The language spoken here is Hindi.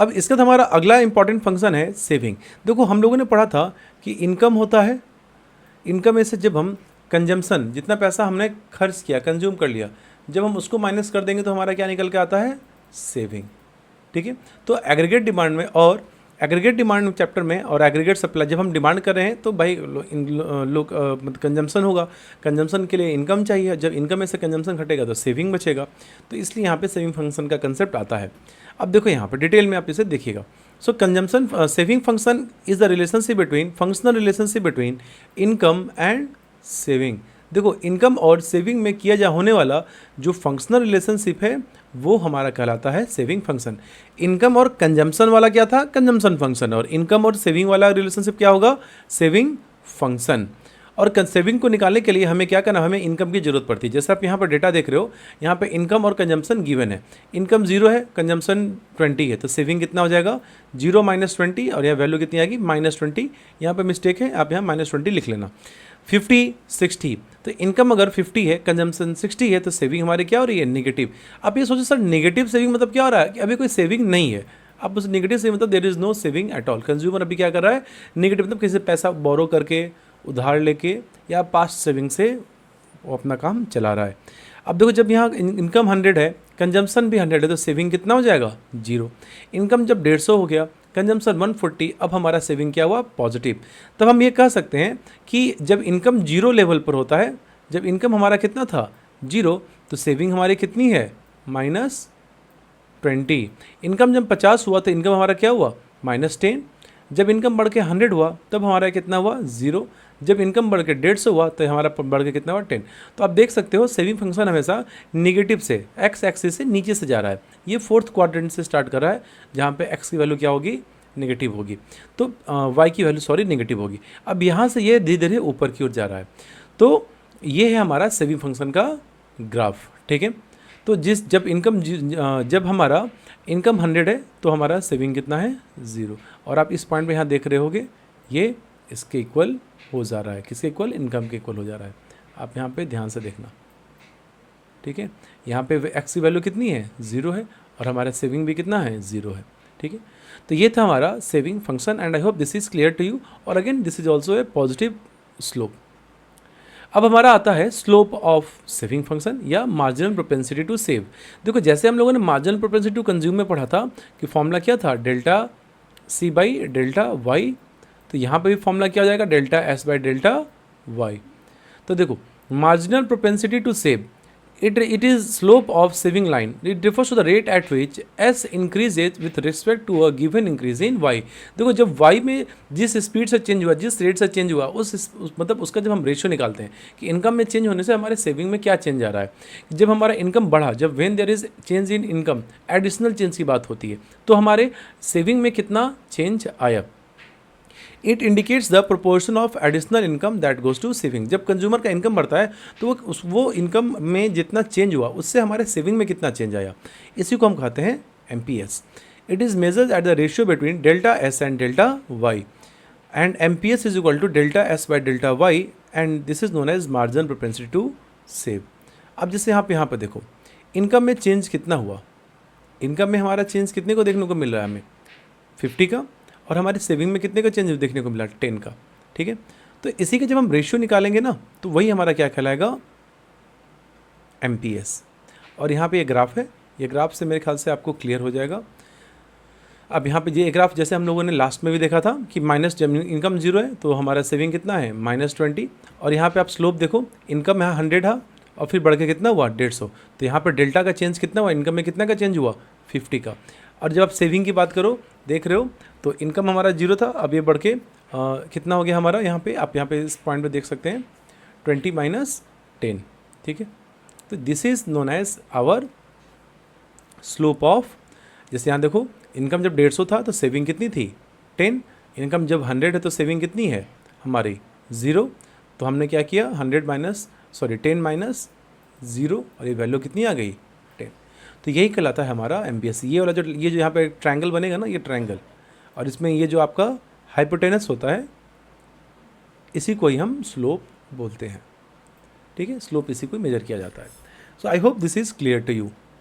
अब इसका तो हमारा अगला इंपॉर्टेंट फंक्शन है सेविंग। देखो हम लोगों ने पढ़ा था कि इनकम होता है, इनकम में से जब हम कंजम्पशन, जितना पैसा हमने खर्च किया, कंज्यूम कर लिया, जब हम उसको माइनस कर देंगे तो हमारा क्या निकल के आता है, सेविंग। ठीक है, तो एग्रीगेट डिमांड में और एग्रीगेट डिमांड चैप्टर में और एग्रीगेट सप्लाई, जब हम डिमांड कर रहे हैं तो भाई लोग मतलब कंजम्पशन होगा, कंजम्पशन के लिए इनकम चाहिए, जब इनकम में से कंजम्पशन घटेगा तो सेविंग बचेगा, तो इसलिए यहाँ पे सेविंग फंक्शन का कंसेप्ट आता है। अब देखो यहाँ पे डिटेल में आप इसे देखिएगा। So consumption saving function is the relationship between, functional relationship between income and saving. देखो इनकम और सेविंग में किया जा होने वाला जो फंक्शनल रिलेशनशिप है वो हमारा कहलाता है सेविंग फंक्शन। इनकम और कंजम्पशन वाला क्या था, कंजम्पशन फंक्शन, और इनकम और सेविंग वाला रिलेशनशिप क्या होगा, सेविंग फंक्शन। और सेविंग को निकालने के लिए हमें क्या करना, हमें इनकम की जरूरत पड़ती है। जैसे आप यहाँ पर डेटा देख रहे हो, यहाँ पे इनकम और कंजम्पशन गिवन है, इनकम 0 है, कंजम्पशन 20 है, तो सेविंग कितना हो जाएगा, 0 - 20, और यह वैल्यू कितनी आएगी, -20। यहाँ पे मिस्टेक है, आप यहाँ -20 लिख लेना। 50 60, तो इनकम अगर 50 है, कंजम्पशन 60 है, तो सेविंग हमारी क्या हो रही है, नेगेटिव। आप ये सोचो सर नेगेटिव सेविंग मतलब क्या हो रहा है कि अभी कोई सेविंग नहीं है। अब उस नेगेटिव सेविंग मतलब there is no saving at all. Consumer अभी क्या कर रहा है, नेगेटिव मतलब किसी से पैसा बोरो करके, उधार लेके, या पास्ट सेविंग से वो अपना काम चला रहा है। अब देखो जब यहाँ इनकम 100 है, कंजम्पशन भी 100 है, तो सेविंग कितना हो जाएगा, 0। इनकम जब 150 हो गया, कंजम्पशन 140, अब हमारा सेविंग क्या हुआ, पॉजिटिव। तब हम ये कह सकते हैं कि जब इनकम 0 लेवल पर होता है, जब इनकम हमारा कितना था, 0, तो सेविंग हमारी कितनी है, -20। इनकम जब 50 हुआ तो इनकम हमारा क्या हुआ, -10। जब इनकम बढ़ के 100 हुआ तब हमारा कितना हुआ, 0। जब इनकम बढ़ के 150 हुआ तो हमारा बढ़ के कितना हुआ, 10। तो आप देख सकते हो सेविंग फंक्शन हमेशा निगेटिव से, एक्स एक्सिस से नीचे से जा रहा है। ये 4th क्वाड्रेंट से स्टार्ट कर रहा है, जहाँ पे एक्स की वैल्यू क्या होगी, नेगेटिव होगी, तो वाई की वैल्यू सॉरी नेगेटिव होगी। अब यहाँ से ये धीरे धीरे ऊपर की ओर जा रहा है। तो ये है हमारा सेविंग फंक्शन का ग्राफ। ठीक है, तो जब हमारा इनकम 100 है तो हमारा सेविंग कितना है, 0। और आप इस पॉइंट पे यहाँ देख रहे होगे, ये इसके इक्वल हो जा रहा है, किसके इक्वल, इनकम के इक्वल हो जा रहा है। आप यहाँ पे ध्यान से देखना। ठीक है, यहाँ पे एक्स की वैल्यू कितनी है, 0 है, और हमारा सेविंग भी कितना है, 0 है। ठीक है, तो ये था हमारा saving function, and I hope this is clear to you. और again this is also a positive slope. अब हमारा आता है स्लोप ऑफ सेविंग फंक्शन या मार्जिनल प्रोपेंसिटी टू सेव। देखो जैसे हम लोगों ने मार्जिनल प्रोपेंसिटी टू कंज्यूम में पढ़ा था कि फॉर्मूला क्या था, delta C by delta y, तो यहाँ पे भी फॉर्मूला क्या हो जाएगा, delta S by delta y. तो देखो marginal propensity to save, it is slope of saving line. It refers to the rate at which S increases with respect to a given increase in Y. देखो जब Y में जिस स्पीड से चेंज हुआ, जिस रेट से चेंज हुआ, मतलब उसका जब हम रेशियो निकालते हैं कि इनकम में चेंज होने से हमारे सेविंग में क्या चेंज आ रहा है। जब हमारा इनकम बढ़ा, जब when there is change in income, additional change की बात होती है, तो हमारे सेविंग में कितना चेंज आया। It indicates the proportion of additional income that goes to saving. जब कंज्यूमर का इनकम बढ़ता है तो वो इनकम में जितना चेंज हुआ उससे हमारे सेविंग में कितना चेंज आया, इसी को हम कहते हैं MPS। It is measured at the ratio between delta S and delta Y, and MPS is equal to delta S by delta Y, and this is known as marginal propensity to save. अब जैसे यहाँ पे देखो इनकम में चेंज कितना हुआ, इनकम में हमारा चेंज कितने को देखने को मिल रहा है हमें, 50 का, और हमारे सेविंग में कितने का चेंज देखने को मिला, 10 का। ठीक है, तो इसी के जब हम रेशियो निकालेंगे ना तो वही हमारा क्या कहलाएगा, MPS। और यहाँ पे ये ग्राफ है, ये ग्राफ से मेरे ख्याल से आपको क्लियर हो जाएगा। अब यहाँ पे ये ग्राफ जैसे हम लोगों ने लास्ट में भी देखा था कि माइनस, जब इनकम 0 है तो हमारा सेविंग कितना है, -20। और यहाँ पे आप स्लोप देखो, इनकम यहाँ 100 है और फिर बढ़ के कितना हुआ, 150। तो यहाँ पर डेल्टा का चेंज कितना हुआ, इनकम में कितना का चेंज हुआ, 50 का। और जब आप सेविंग की बात करो, देख रहे हो, तो इनकम हमारा 0 था, अब ये बढ़ के कितना हो गया हमारा, यहाँ पे आप यहाँ पे इस पॉइंट पे देख सकते हैं 20 - 10। ठीक है, तो this is known as our slope of. जैसे यहाँ देखो इनकम जब 150 था तो सेविंग कितनी थी, 10। इनकम जब 100 है तो सेविंग कितनी है हमारी, 0। तो हमने क्या किया, 10 - 0, और ये वैल्यू कितनी आ गई, 10। तो यही कहलाता है हमारा MPS। ये वाला ये जो यहाँ पे ट्रायंगल बनेगा ना, ये ट्रायंगल, और इसमें ये जो आपका हाइपोटेनस होता है, इसी को ही हम स्लोप बोलते हैं। ठीक है, स्लोप इसी को मेजर किया जाता है। So I hope this is clear to you.